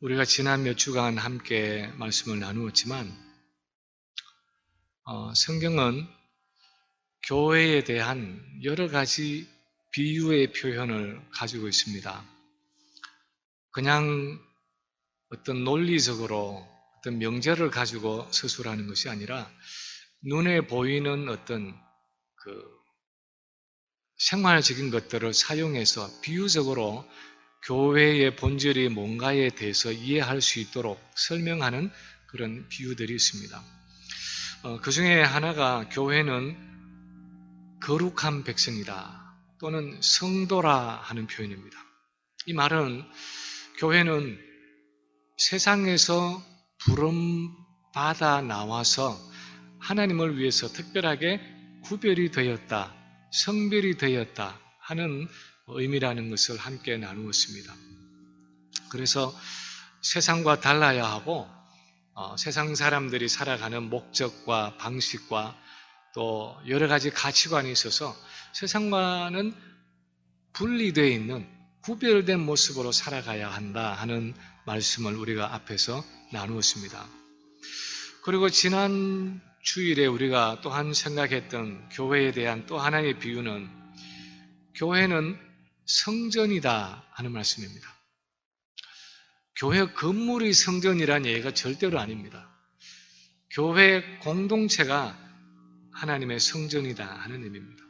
우리가 지난 몇 주간 함께 말씀을 나누었지만 성경은 교회에 대한 여러 가지 비유의 표현을 가지고 있습니다. 그냥 어떤 논리적으로 어떤 명제를 가지고 서술하는 것이 아니라 눈에 보이는 어떤 생활적인 것들을 사용해서 비유적으로 교회의 본질이 뭔가에 대해서 이해할 수 있도록 설명하는 그런 비유들이 있습니다. 그 중에 하나가 교회는 거룩한 백성이다 또는 성도라 하는 표현입니다. 이 말은 교회는 세상에서 부름받아 나와서 하나님을 위해서 특별하게 구별이 되었다, 성별이 되었다 하는 의미라는 것을 함께 나누었습니다. 그래서 세상과 달라야 하고 세상 사람들이 살아가는 목적과 방식과 또 여러 가지 가치관이 있어서 세상과는 분리되어 있는 구별된 모습으로 살아가야 한다 하는 말씀을 우리가 앞에서 나누었습니다. 그리고 지난 주일에 우리가 또한 생각했던 교회에 대한 또 하나의 비유는 교회는 성전이다 하는 말씀입니다. 교회 건물이 성전이라는 얘기가 절대로 아닙니다. 교회 공동체가 하나님의 성전이다 하는 의미입니다.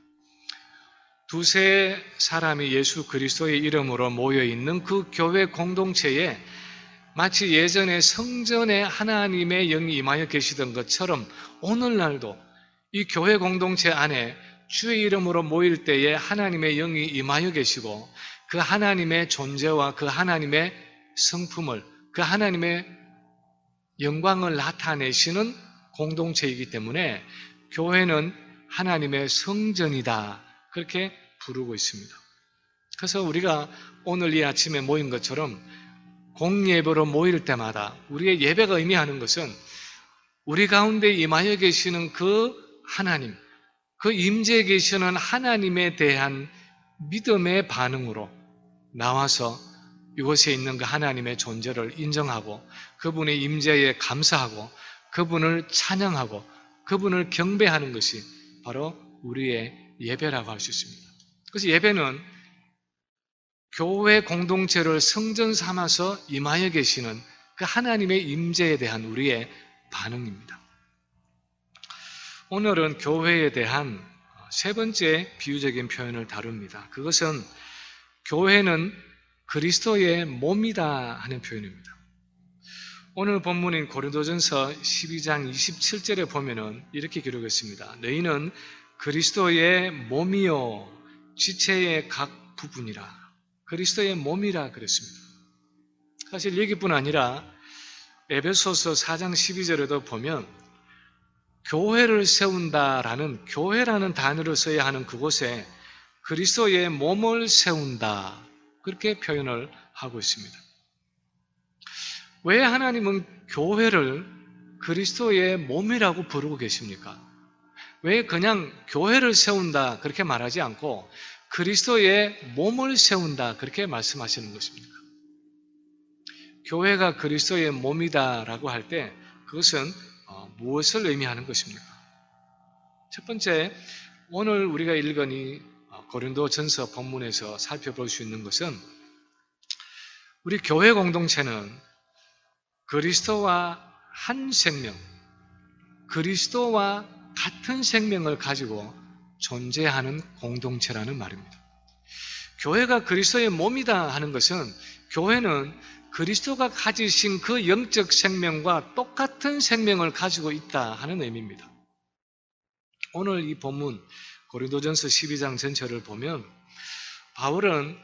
두세 사람이 예수 그리스도의 이름으로 모여있는 그 교회 공동체에 마치 예전에 성전에 하나님의 영이 임하여 계시던 것처럼 오늘날도 이 교회 공동체 안에 주의 이름으로 모일 때에 하나님의 영이 임하여 계시고 그 하나님의 존재와 그 하나님의 성품을, 그 하나님의 영광을 나타내시는 공동체이기 때문에 교회는 하나님의 성전이다 그렇게 부르고 있습니다. 그래서 우리가 오늘 이 아침에 모인 것처럼 공예배로 모일 때마다 우리의 예배가 의미하는 것은 우리 가운데 임하여 계시는 그 하나님, 그 임재에 계시는 하나님에 대한 믿음의 반응으로 나와서 이곳에 있는 그 하나님의 존재를 인정하고 그분의 임재에 감사하고 그분을 찬양하고 그분을 경배하는 것이 바로 우리의 예배라고 할 수 있습니다. 그래서 예배는 교회 공동체를 성전 삼아서 임하여 계시는 그 하나님의 임재에 대한 우리의 반응입니다. 오늘은 교회에 대한 세 번째 비유적인 표현을 다룹니다. 그것은 교회는 그리스도의 몸이다 하는 표현입니다. 오늘 본문인 고린도전서 12장 27절에 보면은 이렇게 기록했습니다. 너희는 그리스도의 몸이요 지체의 각 부분이라. 그리스도의 몸이라 그랬습니다. 사실 여기뿐 아니라 에베소서 4장 12절에도 보면 교회를 세운다라는 교회라는 단어를 써야 하는 그곳에 그리스도의 몸을 세운다 그렇게 표현을 하고 있습니다. 왜 하나님은 교회를 그리스도의 몸이라고 부르고 계십니까? 왜 그냥 교회를 세운다 그렇게 말하지 않고 그리스도의 몸을 세운다 그렇게 말씀하시는 것입니까? 교회가 그리스도의 몸이다라고 할 때 그것은 무엇을 의미하는 것입니까? 첫 번째, 오늘 우리가 읽은 이 고린도전서 본문에서 살펴볼 수 있는 것은 우리 교회 공동체는 그리스도와 한 생명, 그리스도와 같은 생명을 가지고 존재하는 공동체라는 말입니다. 교회가 그리스도의 몸이다 하는 것은 교회는 그리스도가 가지신 그 영적 생명과 똑같은 생명을 가지고 있다 하는 의미입니다. 오늘 이 본문 고린도전서 12장 전체를 보면 바울은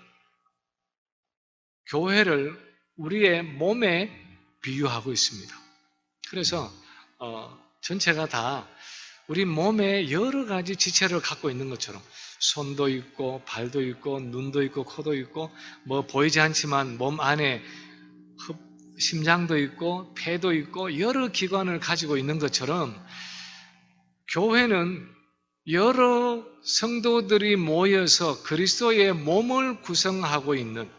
교회를 우리의 몸에 비유하고 있습니다. 그래서 전체가 다 우리 몸에 여러 가지 지체를 갖고 있는 것처럼 손도 있고 발도 있고 눈도 있고 코도 있고 뭐 보이지 않지만 몸 안에 심장도 있고 폐도 있고 여러 기관을 가지고 있는 것처럼 교회는 여러 성도들이 모여서 그리스도의 몸을 구성하고 있는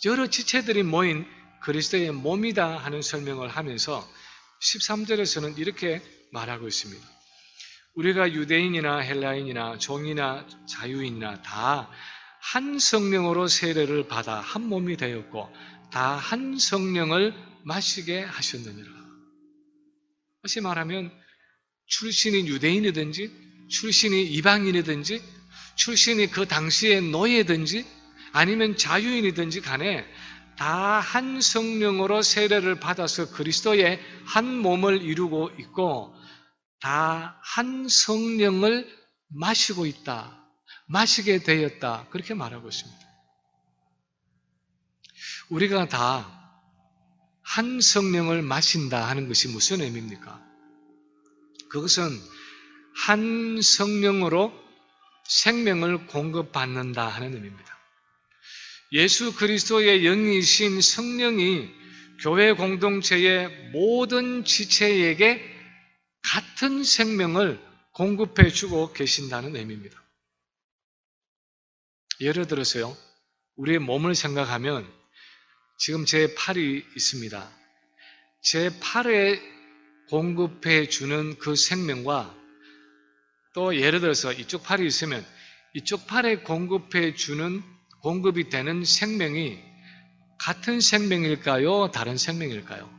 여러 지체들이 모인 그리스도의 몸이다 하는 설명을 하면서 13절에서는 이렇게 말하고 있습니다. 우리가 유대인이나 헬라인이나 종이나 자유인이나 다 한 성령으로 세례를 받아 한 몸이 되었고 다 한 성령을 마시게 하셨느니라. 다시 말하면 출신이 유대인이든지 출신이 이방인이든지 출신이 그 당시의 노예든지 아니면 자유인이든지 간에 다 한 성령으로 세례를 받아서 그리스도의 한 몸을 이루고 있고 다 한 성령을 마시고 있다. 마시게 되었다. 그렇게 말하고 있습니다. 우리가 다 한 성령을 마신다 하는 것이 무슨 의미입니까? 그것은 한 성령으로 생명을 공급받는다 하는 의미입니다. 예수 그리스도의 영이신 성령이 교회 공동체의 모든 지체에게 같은 생명을 공급해 주고 계신다는 의미입니다. 예를 들어서요, 우리의 몸을 생각하면 지금 제 팔이 있습니다. 제 팔에 공급해 주는 그 생명과 또 예를 들어서 이쪽 팔이 있으면 이쪽 팔에 공급해 주는 공급이 되는 생명이 같은 생명일까요? 다른 생명일까요?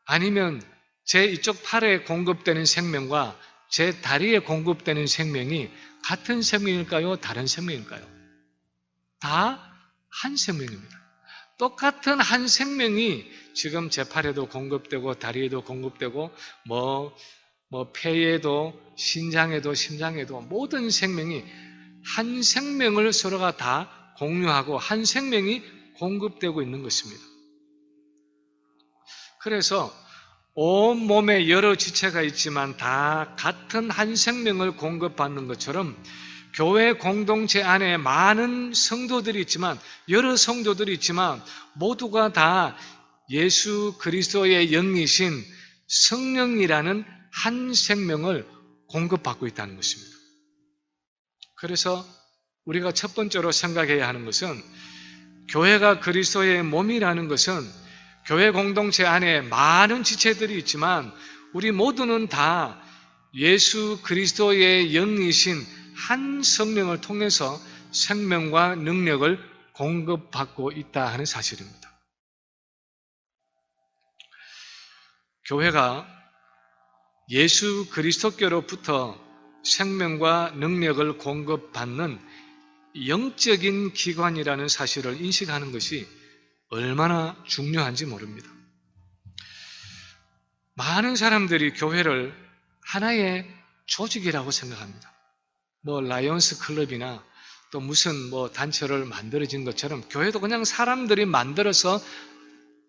아니면 제 이쪽 팔에 공급되는 생명과 제 다리에 공급되는 생명이 같은 생명일까요? 다른 생명일까요? 다 한 생명입니다. 똑같은 한 생명이 지금 제 팔에도 공급되고 다리에도 공급되고 폐에도 신장에도 심장에도 모든 생명이 한 생명을 서로가 다 공유하고 한 생명이 공급되고 있는 것입니다. 그래서 온 몸에 여러 지체가 있지만 다 같은 한 생명을 공급받는 것처럼 교회 공동체 안에 많은 성도들이 있지만 여러 성도들이 있지만 모두가 다 예수 그리스도의 영이신 성령이라는 한 생명을 공급받고 있다는 것입니다. 그래서 우리가 첫 번째로 생각해야 하는 것은 교회가 그리스도의 몸이라는 것은 교회 공동체 안에 많은 지체들이 있지만 우리 모두는 다 예수 그리스도의 영이신 한 성령을 통해서 생명과 능력을 공급받고 있다 하는 사실입니다. 교회가 예수 그리스도께로부터 생명과 능력을 공급받는 영적인 기관이라는 사실을 인식하는 것이 얼마나 중요한지 모릅니다. 많은 사람들이 교회를 하나의 조직이라고 생각합니다. 라이온스 클럽이나 또 무슨 단체를 만들어진 것처럼 교회도 그냥 사람들이 만들어서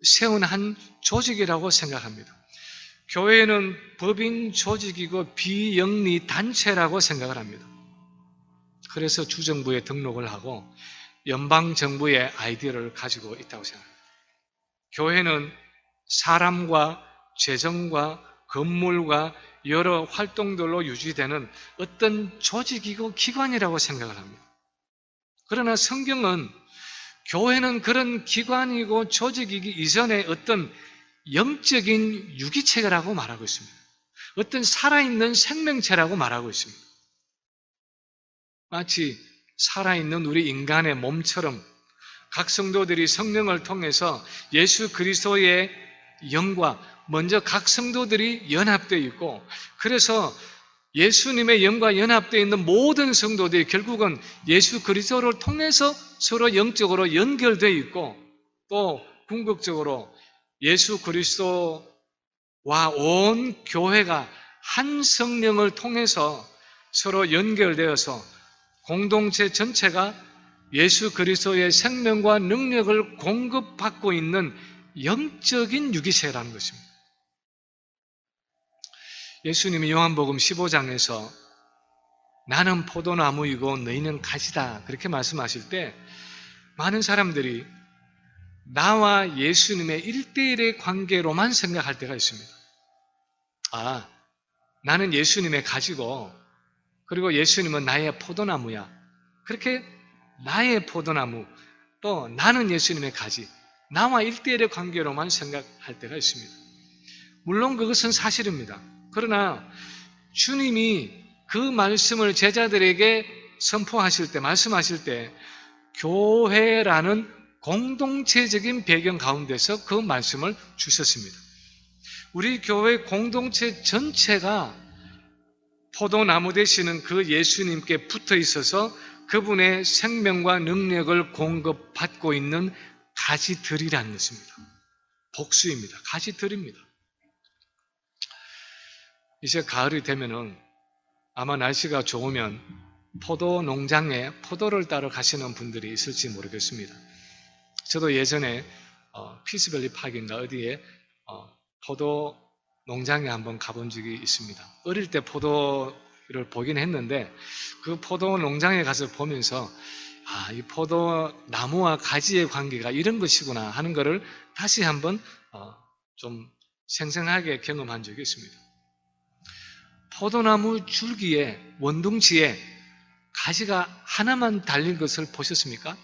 세운 한 조직이라고 생각합니다. 교회는 법인 조직이고 비영리 단체라고 생각을 합니다. 그래서 주정부에 등록을 하고 연방정부의 아이디어를 가지고 있다고 생각합니다. 교회는 사람과 재정과 건물과 여러 활동들로 유지되는 어떤 조직이고 기관이라고 생각을 합니다. 그러나 성경은 교회는 그런 기관이고 조직이기 이전에 어떤 영적인 유기체라고 말하고 있습니다. 어떤 살아있는 생명체라고 말하고 있습니다. 마치 살아있는 우리 인간의 몸처럼 각 성도들이 성령을 통해서 예수 그리스도의 영과 먼저 각 성도들이 연합되어 있고 그래서 예수님의 영과 연합되어 있는 모든 성도들이 결국은 예수 그리스도를 통해서 서로 영적으로 연결되어 있고 또 궁극적으로 예수 그리스도와 온 교회가 한 성령을 통해서 서로 연결되어서 공동체 전체가 예수 그리스도의 생명과 능력을 공급받고 있는 영적인 유기체라는 것입니다. 예수님이 요한복음 15장에서 나는 포도나무이고 너희는 가지다 그렇게 말씀하실 때 많은 사람들이 나와 예수님의 1대1의 관계로만 생각할 때가 있습니다. 나는 예수님의 가지고 그리고 예수님은 나의 포도나무야. 그렇게 나의 포도나무, 또 나는 예수님의 가지, 나와 1대1의 관계로만 생각할 때가 있습니다. 물론 그것은 사실입니다. 그러나 주님이 그 말씀을 제자들에게 선포하실 때, 말씀하실 때 교회라는 공동체적인 배경 가운데서 그 말씀을 주셨습니다. 우리 교회 공동체 전체가 포도나무 되시는 그 예수님께 붙어 있어서 그분의 생명과 능력을 공급받고 있는 가지들이라는 것입니다. 복수입니다. 가지들입니다. 이제 가을이 되면은 아마 날씨가 좋으면 포도 농장에 포도를 따러 가시는 분들이 있을지 모르겠습니다. 저도 예전에 피스밸리 파크인가 어디에 포도 농장에 한번 가본 적이 있습니다. 어릴 때 포도를 보긴 했는데 그 포도 농장에 가서 보면서 이 포도 나무와 가지의 관계가 이런 것이구나 하는 것을 다시 한번 좀 생생하게 경험한 적이 있습니다. 포도나무 줄기에 원둥지에 가지가 하나만 달린 것을 보셨습니까?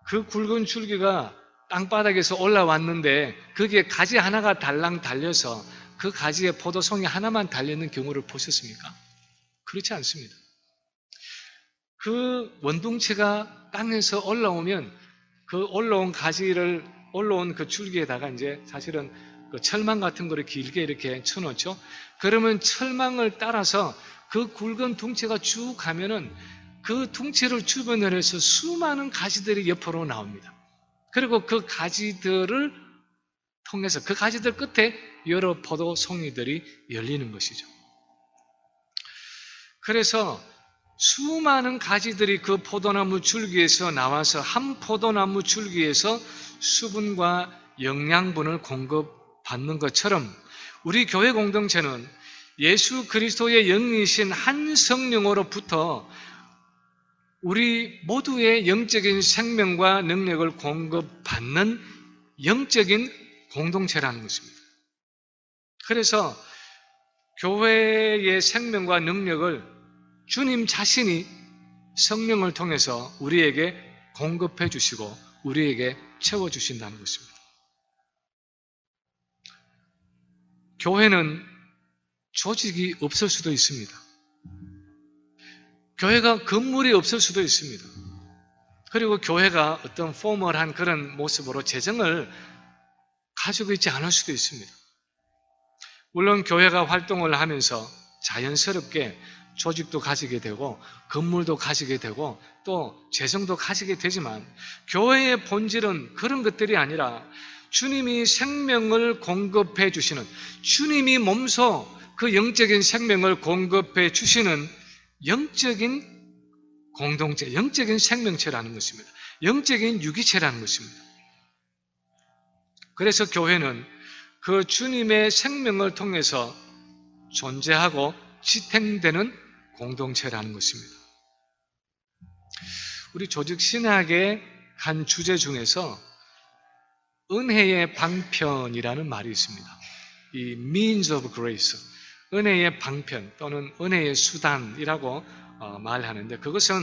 그 굵은 줄기가 땅바닥에서 올라왔는데 거기에 가지 하나가 달랑 달려서 그 가지에 포도송이 하나만 달려있는 경우를 보셨습니까? 그렇지 않습니다. 그 원둥체가 땅에서 올라오면 그 올라온 그 줄기에다가 이제 사실은 그 철망 같은 거를 길게 이렇게 쳐놓죠. 그러면 철망을 따라서 그 굵은 둥체가 쭉 가면은 그 둥체를 주변으로 해서 수많은 가지들이 옆으로 나옵니다. 그리고 그 가지들을 통해서 그 가지들 끝에 여러 포도송이들이 열리는 것이죠. 그래서 수많은 가지들이 그 포도나무 줄기에서 나와서 한 포도나무 줄기에서 수분과 영양분을 공급받는 것처럼 우리 교회 공동체는 예수 그리스도의 영이신 한 성령으로부터 우리 모두의 영적인 생명과 능력을 공급받는 영적인 공동체라는 것입니다. 그래서 교회의 생명과 능력을 주님 자신이 성령을 통해서 우리에게 공급해 주시고 우리에게 채워주신다는 것입니다. 교회는 조직이 없을 수도 있습니다. 교회가 건물이 없을 수도 있습니다. 그리고 교회가 어떤 포멀한 그런 모습으로 재정을 가지고 있지 않을 수도 있습니다. 물론 교회가 활동을 하면서 자연스럽게 조직도 가지게 되고 건물도 가지게 되고 또 재정도 가지게 되지만 교회의 본질은 그런 것들이 아니라 주님이 생명을 공급해 주시는, 주님이 몸소 그 영적인 생명을 공급해 주시는 영적인 공동체, 영적인 생명체라는 것입니다. 영적인 유기체라는 것입니다. 그래서 교회는 그 주님의 생명을 통해서 존재하고 지탱되는 공동체라는 것입니다. 우리 조직신학의 한 주제 중에서 은혜의 방편이라는 말이 있습니다. 이 means of grace, 은혜의 방편 또는 은혜의 수단이라고 말하는데 그것은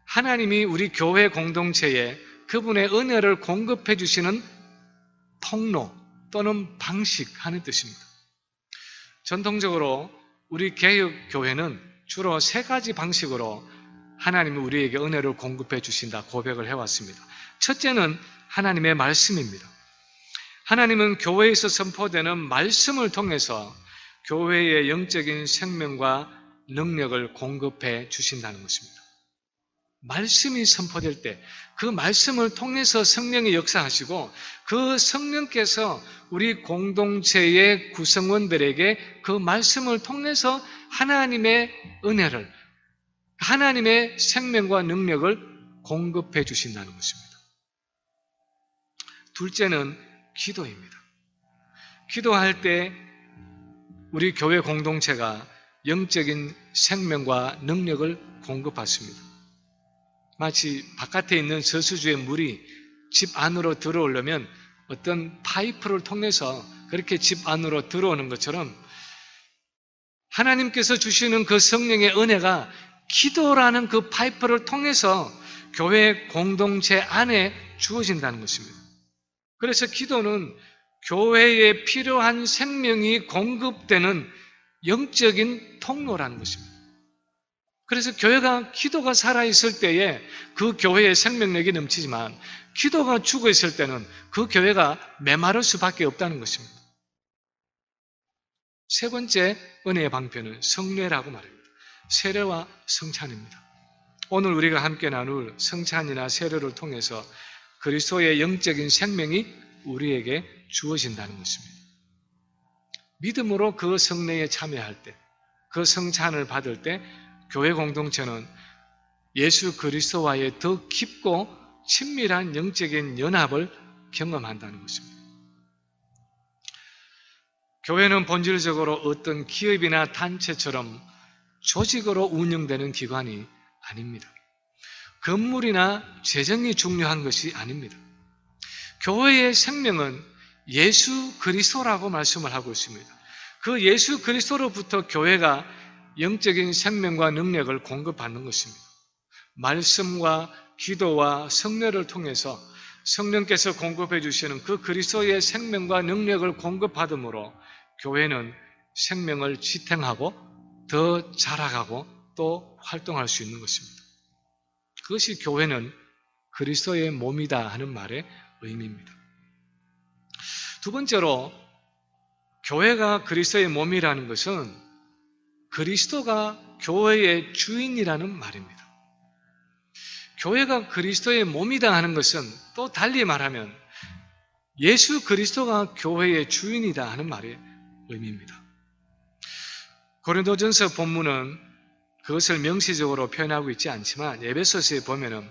하나님이 우리 교회 공동체에 그분의 은혜를 공급해 주시는 통로 또는 방식 하는 뜻입니다. 전통적으로 우리 개혁교회는 주로 세 가지 방식으로 하나님이 우리에게 은혜를 공급해 주신다 고백을 해왔습니다. 첫째는 하나님의 말씀입니다. 하나님은 교회에서 선포되는 말씀을 통해서 교회의 영적인 생명과 능력을 공급해 주신다는 것입니다. 말씀이 선포될 때 그 말씀을 통해서 성령이 역사하시고 그 성령께서 우리 공동체의 구성원들에게 그 말씀을 통해서 하나님의 은혜를, 하나님의 생명과 능력을 공급해 주신다는 것입니다. 둘째는 기도입니다. 기도할 때 우리 교회 공동체가 영적인 생명과 능력을 공급받습니다. 마치 바깥에 있는 저수지의 물이 집 안으로 들어오려면 어떤 파이프를 통해서 그렇게 집 안으로 들어오는 것처럼 하나님께서 주시는 그 성령의 은혜가 기도라는 그 파이프를 통해서 교회 공동체 안에 주어진다는 것입니다. 그래서 기도는 교회에 필요한 생명이 공급되는 영적인 통로라는 것입니다. 그래서 기도가 살아있을 때에 그 교회의 생명력이 넘치지만 기도가 죽어있을 때는 그 교회가 메마를 수밖에 없다는 것입니다. 세 번째 은혜의 방편은 성례라고 말합니다. 세례와 성찬입니다. 오늘 우리가 함께 나눌 성찬이나 세례를 통해서 그리스도의 영적인 생명이 우리에게 주어진다는 것입니다. 믿음으로 그 성례에 참여할 때, 그 성찬을 받을 때 교회 공동체는 예수 그리스도와의 더 깊고 친밀한 영적인 연합을 경험한다는 것입니다. 교회는 본질적으로 어떤 기업이나 단체처럼 조직으로 운영되는 기관이 아닙니다. 건물이나 재정이 중요한 것이 아닙니다. 교회의 생명은 예수 그리스도라고 말씀을 하고 있습니다. 그 예수 그리스도로부터 교회가 영적인 생명과 능력을 공급받는 것입니다. 말씀과 기도와 성례를 통해서 성령께서 공급해 주시는 그 그리스도의 생명과 능력을 공급받음으로 교회는 생명을 지탱하고 더 자라가고 또 활동할 수 있는 것입니다. 그것이 교회는 그리스도의 몸이다 하는 말의 의미입니다. 두 번째로 교회가 그리스도의 몸이라는 것은 그리스도가 교회의 주인이라는 말입니다. 교회가 그리스도의 몸이다 하는 것은 또 달리 말하면 예수 그리스도가 교회의 주인이다 하는 말의 의미입니다. 고린도전서 본문은 그것을 명시적으로 표현하고 있지 않지만 에베소서에 보면은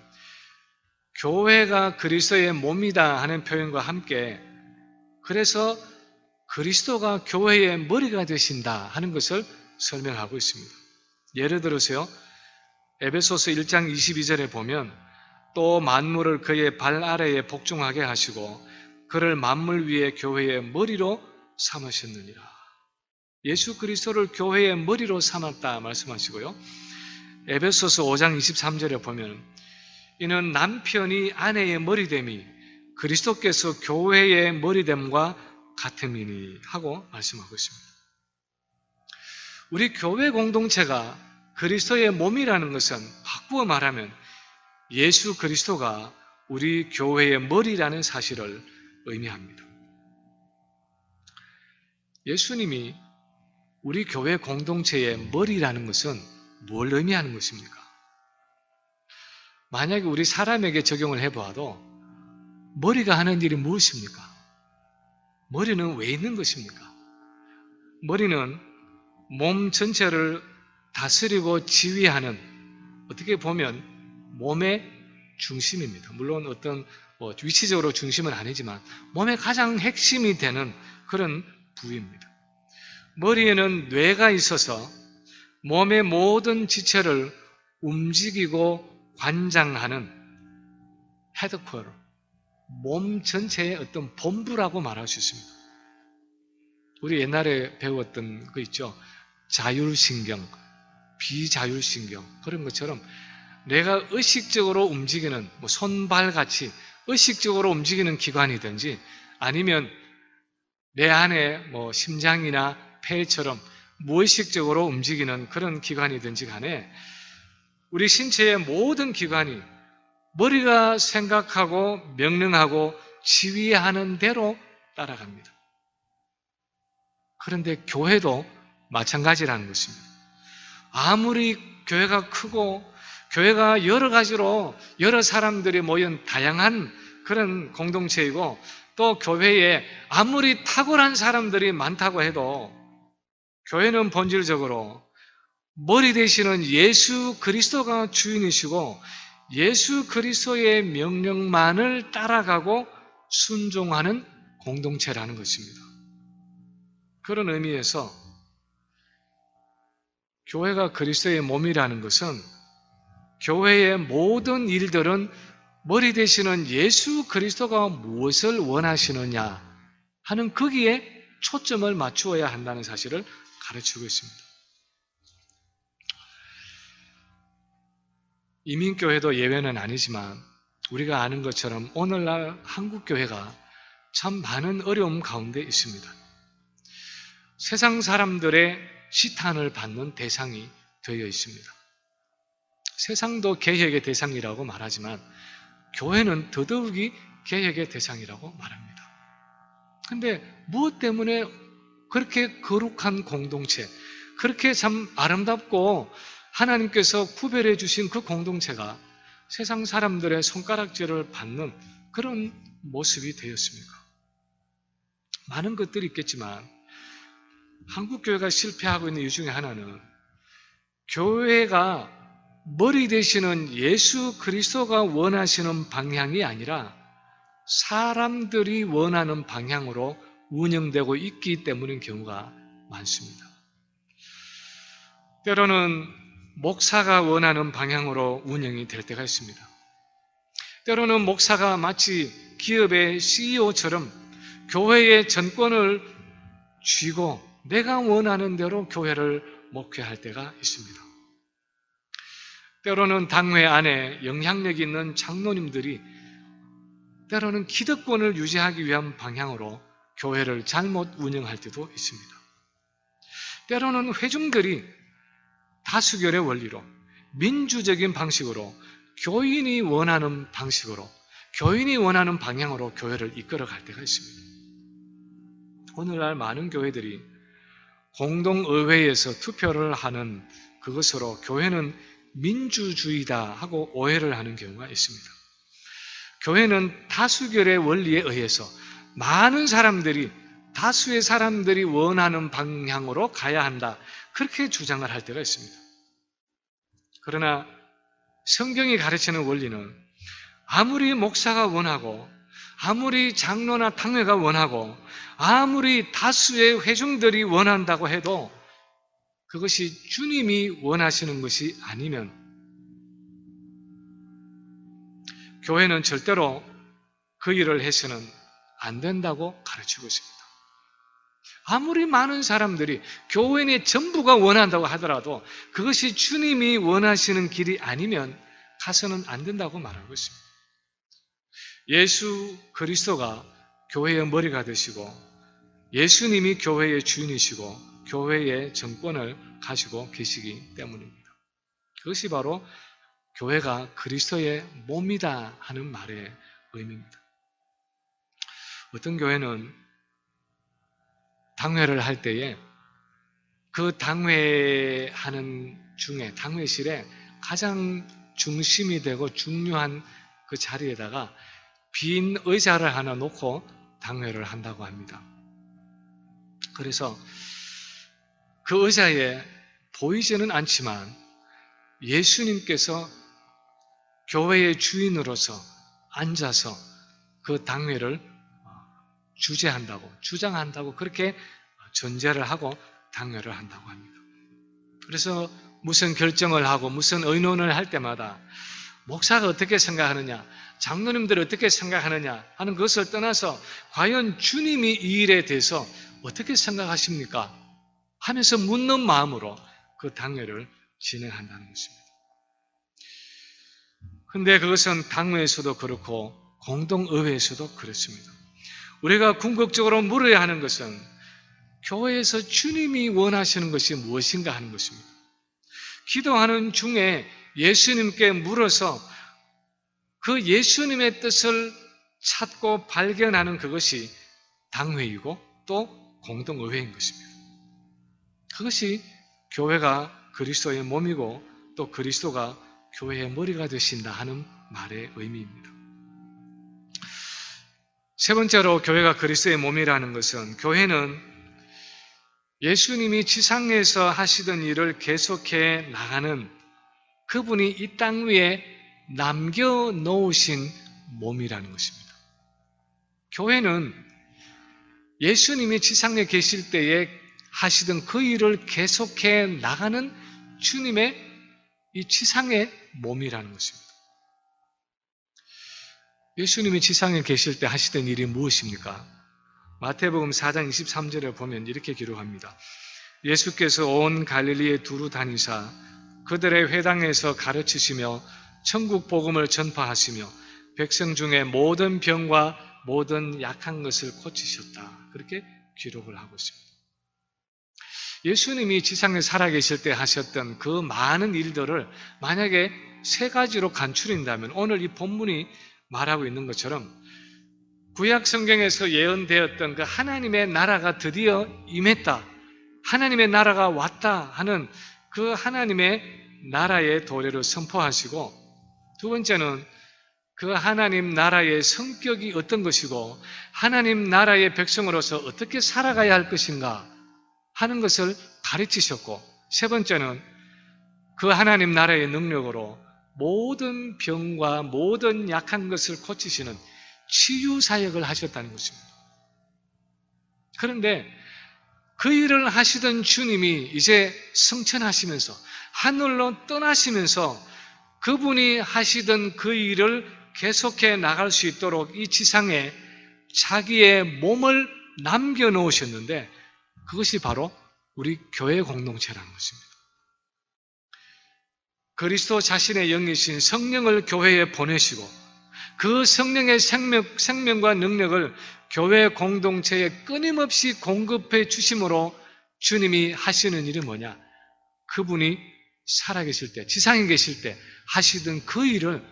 교회가 그리스도의 몸이다 하는 표현과 함께 그래서 그리스도가 교회의 머리가 되신다 하는 것을 설명하고 있습니다. 예를 들어서요. 에베소서 1장 22절에 보면 또 만물을 그의 발 아래에 복종하게 하시고 그를 만물 위에 교회의 머리로 삼으셨느니라. 예수 그리스도를 교회의 머리로 삼았다 말씀하시고요. 에베소서 5장 23절에 보면 이는 남편이 아내의 머리됨이 그리스도께서 교회의 머리됨과 같음이니 하고 말씀하고 있습니다. 우리 교회 공동체가 그리스도의 몸이라는 것은 바꾸어 말하면 예수 그리스도가 우리 교회의 머리라는 사실을 의미합니다. 예수님이 우리 교회 공동체의 머리라는 것은 뭘 의미하는 것입니까? 만약에 우리 사람에게 적용을 해보아도 머리가 하는 일이 무엇입니까? 머리는 왜 있는 것입니까? 머리는 몸 전체를 다스리고 지휘하는 어떻게 보면 몸의 중심입니다. 물론 어떤 위치적으로 중심은 아니지만 몸의 가장 핵심이 되는 그런 부위입니다. 머리에는 뇌가 있어서 몸의 모든 지체를 움직이고 관장하는 헤드쿼터, 몸 전체의 어떤 본부라고 말할 수 있습니다. 우리 옛날에 배웠던 거 있죠. 자율신경, 비자율신경 그런 것처럼 내가 의식적으로 움직이는 손발같이 의식적으로 움직이는 기관이든지 아니면 내 안에 심장이나 폐처럼 무의식적으로 움직이는 그런 기관이든지 간에 우리 신체의 모든 기관이 머리가 생각하고 명령하고 지휘하는 대로 따라갑니다. 그런데 교회도 마찬가지라는 것입니다. 아무리 교회가 크고 교회가 여러 가지로 여러 사람들이 모인 다양한 그런 공동체이고 또 교회에 아무리 탁월한 사람들이 많다고 해도 교회는 본질적으로 머리 되시는 예수 그리스도가 주인이시고 예수 그리스도의 명령만을 따라가고 순종하는 공동체라는 것입니다. 그런 의미에서 교회가 그리스도의 몸이라는 것은 교회의 모든 일들은 머리 되시는 예수 그리스도가 무엇을 원하시느냐 하는 거기에 초점을 맞추어야 한다는 사실을 가르치고 있습니다. 이민교회도 예외는 아니지만 우리가 아는 것처럼 오늘날 한국교회가 참 많은 어려움 가운데 있습니다. 세상 사람들의 시탄을 받는 대상이 되어 있습니다. 세상도 개혁의 대상이라고 말하지만 교회는 더더욱이 개혁의 대상이라고 말합니다. 그런데 무엇 때문에 그렇게 거룩한 공동체, 그렇게 참 아름답고 하나님께서 구별해 주신 그 공동체가 세상 사람들의 손가락질을 받는 그런 모습이 되었습니까? 많은 것들이 있겠지만 한국교회가 실패하고 있는 이유 중에 하나는 교회가 머리 되시는 예수 그리스도가 원하시는 방향이 아니라 사람들이 원하는 방향으로 운영되고 있기 때문인 경우가 많습니다. 때로는 목사가 원하는 방향으로 운영이 될 때가 있습니다. 때로는 목사가 마치 기업의 CEO처럼 교회의 전권을 쥐고 내가 원하는 대로 교회를 목회할 때가 있습니다. 때로는 당회 안에 영향력 있는 장로님들이 때로는 기득권을 유지하기 위한 방향으로 교회를 잘못 운영할 때도 있습니다. 때로는 회중들이 다수결의 원리로 민주적인 방식으로 교인이 원하는 방식으로 교인이 원하는 방향으로 교회를 이끌어갈 때가 있습니다. 오늘날 많은 교회들이 공동의회에서 투표를 하는 그것으로 교회는 민주주의다 하고 오해를 하는 경우가 있습니다. 교회는 다수결의 원리에 의해서 많은 사람들이 다수의 사람들이 원하는 방향으로 가야 한다 그렇게 주장을 할 때가 있습니다. 그러나 성경이 가르치는 원리는 아무리 목사가 원하고 아무리 장로나 당회가 원하고 아무리 다수의 회중들이 원한다고 해도 그것이 주님이 원하시는 것이 아니면 교회는 절대로 그 일을 해서는 안 된다고 가르치고 있습니다. 아무리 많은 사람들이 교회의 전부가 원한다고 하더라도 그것이 주님이 원하시는 길이 아니면 가서는 안 된다고 말하고 있습니다. 예수 그리스도가 교회의 머리가 되시고 예수님이 교회의 주인이시고 교회의 정권을 가지고 계시기 때문입니다. 그것이 바로 교회가 그리스도의 몸이다 하는 말의 의미입니다. 어떤 교회는 당회를 할 때에 그 당회하는 중에 당회실에 가장 중심이 되고 중요한 그 자리에다가 빈 의자를 하나 놓고 당회를 한다고 합니다. 그래서 그 의자에 보이지는 않지만 예수님께서 교회의 주인으로서 앉아서 그 당회를 주장한다고 그렇게 전제를 하고 당회를 한다고 합니다. 그래서 무슨 결정을 하고 무슨 의논을 할 때마다 목사가 어떻게 생각하느냐, 장로님들이 어떻게 생각하느냐 하는 것을 떠나서 과연 주님이 이 일에 대해서 어떻게 생각하십니까? 하면서 묻는 마음으로 그 당회를 진행한다는 것입니다. 그런데 그것은 당회에서도 그렇고 공동의회에서도 그렇습니다. 우리가 궁극적으로 물어야 하는 것은 교회에서 주님이 원하시는 것이 무엇인가 하는 것입니다. 기도하는 중에 예수님께 물어서 그 예수님의 뜻을 찾고 발견하는 그것이 당회이고 또 공동의회인 것입니다. 그것이 교회가 그리스도의 몸이고 또 그리스도가 교회의 머리가 되신다 하는 말의 의미입니다. 세 번째로 교회가 그리스도의 몸이라는 것은 교회는 예수님이 지상에서 하시던 일을 계속해 나가는 그분이 이 땅 위에 남겨놓으신 몸이라는 것입니다. 교회는 예수님이 지상에 계실 때에 하시던 그 일을 계속해 나가는 주님의 이 지상의 몸이라는 것입니다. 예수님이 지상에 계실 때 하시던 일이 무엇입니까? 마태복음 4장 23절에 보면 이렇게 기록합니다. 예수께서 온 갈릴리에 두루 다니사 그들의 회당에서 가르치시며 천국 복음을 전파하시며 백성 중에 모든 병과 모든 약한 것을 고치셨다. 그렇게 기록을 하고 있습니다. 예수님이 지상에 살아계실 때 하셨던 그 많은 일들을 만약에 세 가지로 간추린다면 오늘 이 본문이 말하고 있는 것처럼 구약 성경에서 예언되었던 그 하나님의 나라가 드디어 임했다, 하나님의 나라가 왔다 하는 그 하나님의 나라의 도래를 선포하시고, 두 번째는 그 하나님 나라의 성격이 어떤 것이고 하나님 나라의 백성으로서 어떻게 살아가야 할 것인가 하는 것을 가르치셨고, 세 번째는 그 하나님 나라의 능력으로 모든 병과 모든 약한 것을 고치시는 치유 사역을 하셨다는 것입니다. 그런데 그 일을 하시던 주님이 이제 승천하시면서 하늘로 떠나시면서 그분이 하시던 그 일을 계속해 나갈 수 있도록 이 지상에 자기의 몸을 남겨놓으셨는데, 그것이 바로 우리 교회 공동체라는 것입니다. 그리스도 자신의 영이신 성령을 교회에 보내시고 그 성령의 생명과 능력을 교회 공동체에 끊임없이 공급해 주심으로 주님이 하시는 일이 뭐냐? 그분이 살아계실 때, 지상에 계실 때 하시던 그 일을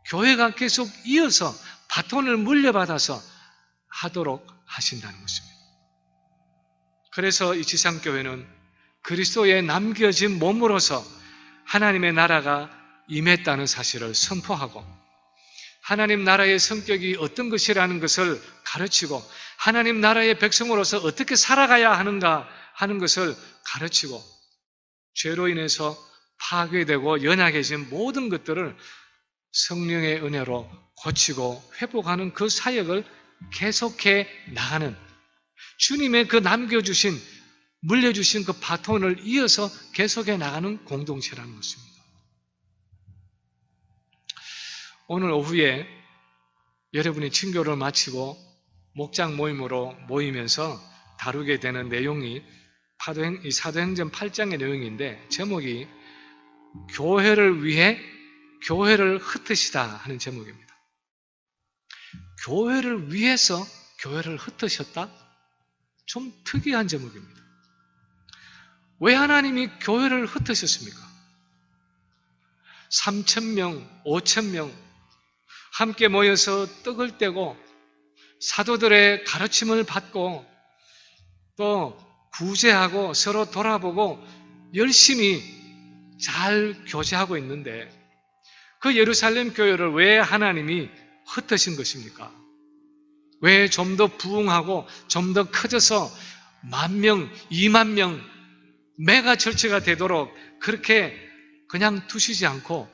교회가 계속 이어서 바톤을 물려받아서 하도록 하신다는 것입니다. 그래서 이 지상교회는 그리스도의 남겨진 몸으로서 하나님의 나라가 임했다는 사실을 선포하고, 하나님 나라의 성격이 어떤 것이라는 것을 가르치고, 하나님 나라의 백성으로서 어떻게 살아가야 하는가 하는 것을 가르치고, 죄로 인해서 파괴되고 연약해진 모든 것들을 성령의 은혜로 고치고 회복하는 그 사역을 계속해 나가는, 주님의 그 남겨주신, 물려주신 그 바톤을 이어서 계속해 나가는 공동체라는 것입니다. 오늘 오후에 여러분이 친교를 마치고 목장 모임으로 모이면서 다루게 되는 내용이 이 사도행전 8장의 내용인데, 제목이 교회를 위해 교회를 흩으시다 하는 제목입니다. 교회를 위해서 교회를 흩으셨다? 좀 특이한 제목입니다. 왜 하나님이 교회를 흩으셨습니까? 3,000명, 5,000명 함께 모여서 떡을 떼고 사도들의 가르침을 받고 또 구제하고 서로 돌아보고 열심히 잘 교제하고 있는데, 그 예루살렘 교회를 왜 하나님이 흩으신 것입니까? 왜 좀 더 부흥하고 좀 더 커져서 10,000명, 20,000명 메가 철치가 되도록 그렇게 그냥 두시지 않고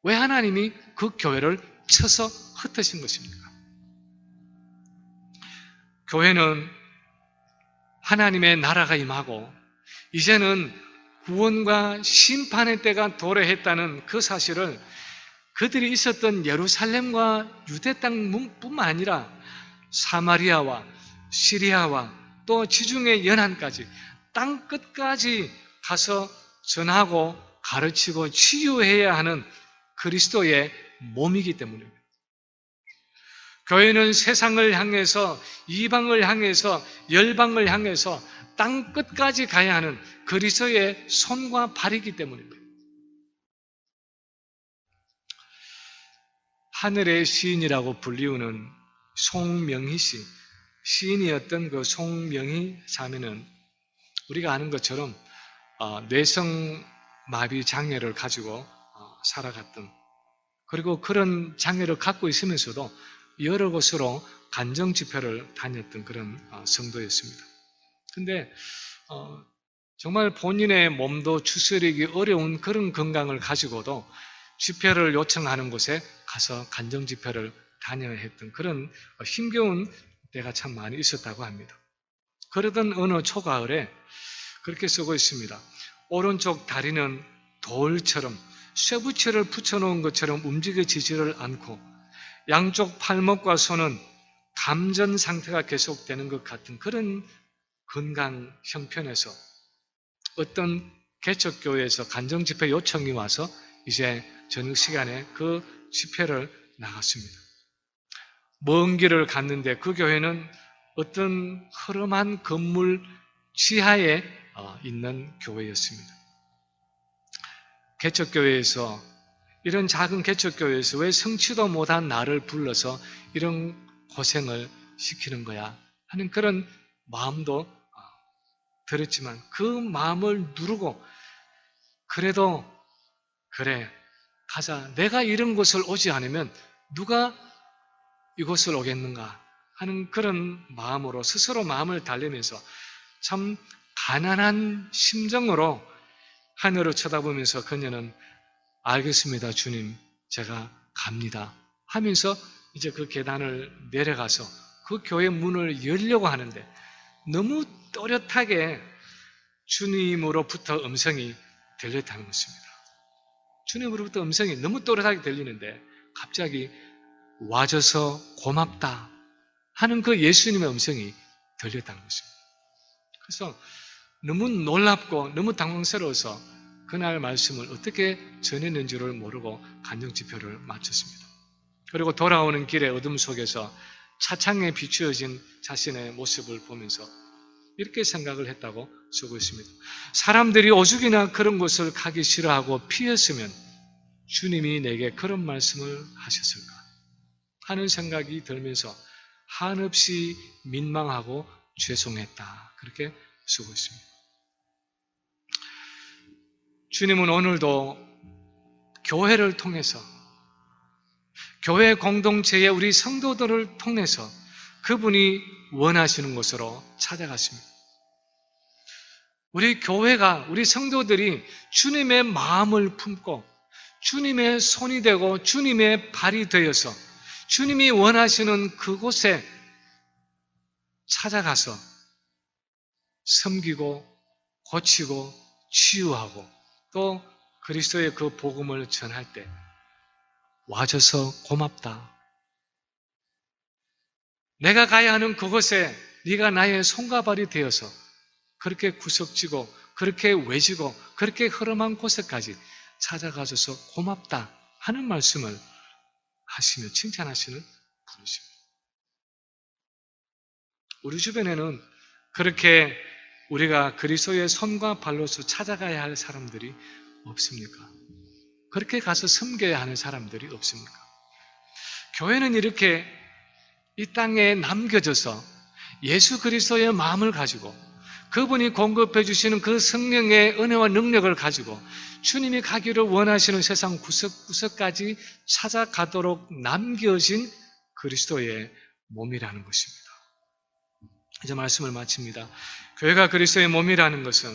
왜 하나님이 그 교회를 쳐서 흩으신 것입니까? 교회는 하나님의 나라가 임하고 이제는 구원과 심판의 때가 도래했다는 그 사실을 그들이 있었던 예루살렘과 유대 땅뿐만 아니라 사마리아와 시리아와 또 지중해 연안까지 땅 끝까지 가서 전하고 가르치고 치유해야 하는 그리스도의 몸이기 때문입니다. 교회는 세상을 향해서, 이방을 향해서, 열방을 향해서 땅 끝까지 가야 하는 그리스도의 손과 발이기 때문입니다. 하늘의 시인이라고 불리우는 송명희 씨, 시인이었던 그 송명희 자매는 우리가 아는 것처럼 뇌성마비 장애를 가지고 살아갔던, 그리고 그런 장애를 갖고 있으면서도 여러 곳으로 간정 집회를 다녔던 그런 성도였습니다. 근데 정말 본인의 몸도 추스리기 어려운 그런 건강을 가지고도 집회를 요청하는 곳에 가서 간정 집회를 다녀야 했던 그런 힘겨운 때가 참 많이 있었다고 합니다. 그러던 어느 초가을에 그렇게 쓰고 있습니다. 오른쪽 다리는 돌처럼 쇠붙이를 붙여놓은 것처럼 움직여지지를 않고 양쪽 팔목과 손은 감전 상태가 계속되는 것 같은 그런 건강 형편에서 어떤 개척교회에서 간정집회 요청이 와서 이제 저녁 시간에 그 집회를 나갔습니다. 먼 길을 갔는데 그 교회는 어떤 허름한 건물 지하에 있는 교회였습니다. 개척교회에서, 이런 작은 개척교회에서 왜 성취도 못한 나를 불러서 이런 고생을 시키는 거야 하는 그런 마음도 들었지만, 그 마음을 누르고 그래도 그래 가자, 내가 이런 곳을 오지 않으면 누가 이곳을 오겠는가 하는 그런 마음으로 스스로 마음을 달래면서 참 가난한 심정으로 하늘을 쳐다보면서 그녀는 알겠습니다 주님, 제가 갑니다 하면서 이제 그 계단을 내려가서 그 교회 문을 열려고 하는데, 너무 또렷하게 주님으로부터 음성이 들렸다는 것입니다. 주님으로부터 음성이 너무 또렷하게 들리는데 갑자기 와줘서 고맙다 하는 그 예수님의 음성이 들렸다는 것입니다. 그래서 너무 놀랍고 너무 당황스러워서 그날 말씀을 어떻게 전했는지를 모르고 간증집회를 마쳤습니다. 그리고 돌아오는 길에 어둠 속에서 차창에 비추어진 자신의 모습을 보면서 이렇게 생각을 했다고 쓰고 있습니다. 사람들이 오죽이나 그런 곳을 가기 싫어하고 피했으면 주님이 내게 그런 말씀을 하셨을까 하는 생각이 들면서 한없이 민망하고 죄송했다, 그렇게 쓰고 있습니다. 주님은 오늘도 교회를 통해서, 교회 공동체의 우리 성도들을 통해서 그분이 원하시는 곳으로 찾아가십니다. 우리 교회가, 우리 성도들이 주님의 마음을 품고 주님의 손이 되고 주님의 발이 되어서 주님이 원하시는 그곳에 찾아가서 섬기고 고치고 치유하고 또 그리스도의 그 복음을 전할 때 와줘서 고맙다, 내가 가야 하는 그곳에 네가 나의 손과 발이 되어서 그렇게 구석지고 그렇게 외지고 그렇게 허름한 곳에까지 찾아가줘서 고맙다 하는 말씀을 하시며 칭찬하시는 분이십니다. 우리 주변에는 그렇게 우리가 그리스도의 손과 발로서 찾아가야 할 사람들이 없습니까? 그렇게 가서 섬겨야 하는 사람들이 없습니까? 교회는 이렇게 이 땅에 남겨져서 예수 그리스도의 마음을 가지고 그분이 공급해 주시는 그 성령의 은혜와 능력을 가지고 주님이 가기를 원하시는 세상 구석구석까지 찾아가도록 남겨진 그리스도의 몸이라는 것입니다. 이제 말씀을 마칩니다. 교회가 그리스도의 몸이라는 것은,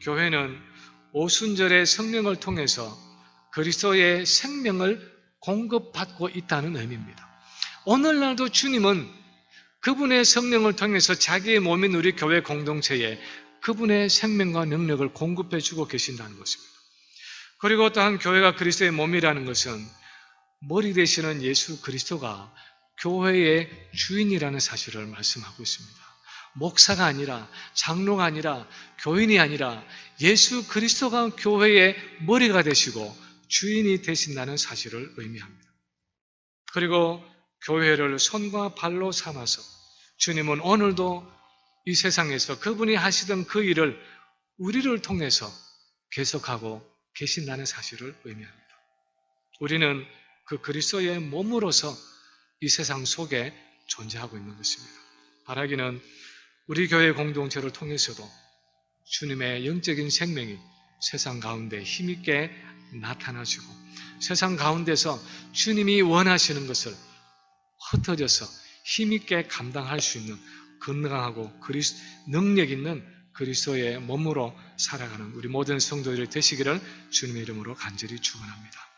교회는 오순절의 성령을 통해서 그리스도의 생명을 공급받고 있다는 의미입니다. 오늘날도 주님은 그분의 성령을 통해서 자기의 몸인 우리 교회 공동체에 그분의 생명과 능력을 공급해 주고 계신다는 것입니다. 그리고 또한 교회가 그리스도의 몸이라는 것은 머리 되시는 예수 그리스도가 교회의 주인이라는 사실을 말씀하고 있습니다. 목사가 아니라, 장로가 아니라, 교인이 아니라 예수 그리스도가 교회의 머리가 되시고 주인이 되신다는 사실을 의미합니다. 그리고 교회를 손과 발로 삼아서 주님은 오늘도 이 세상에서 그분이 하시던 그 일을 우리를 통해서 계속하고 계신다는 사실을 의미합니다. 우리는 그 그리스도의 몸으로서 이 세상 속에 존재하고 있는 것입니다. 바라기는 우리 교회 공동체를 통해서도 주님의 영적인 생명이 세상 가운데 힘있게 나타나시고 세상 가운데서 주님이 원하시는 것을 흩어져서 힘있게 감당할 수 있는 건강하고 능력 있는 그리스도의 몸으로 살아가는 우리 모든 성도들이 되시기를 주님의 이름으로 간절히 축원합니다.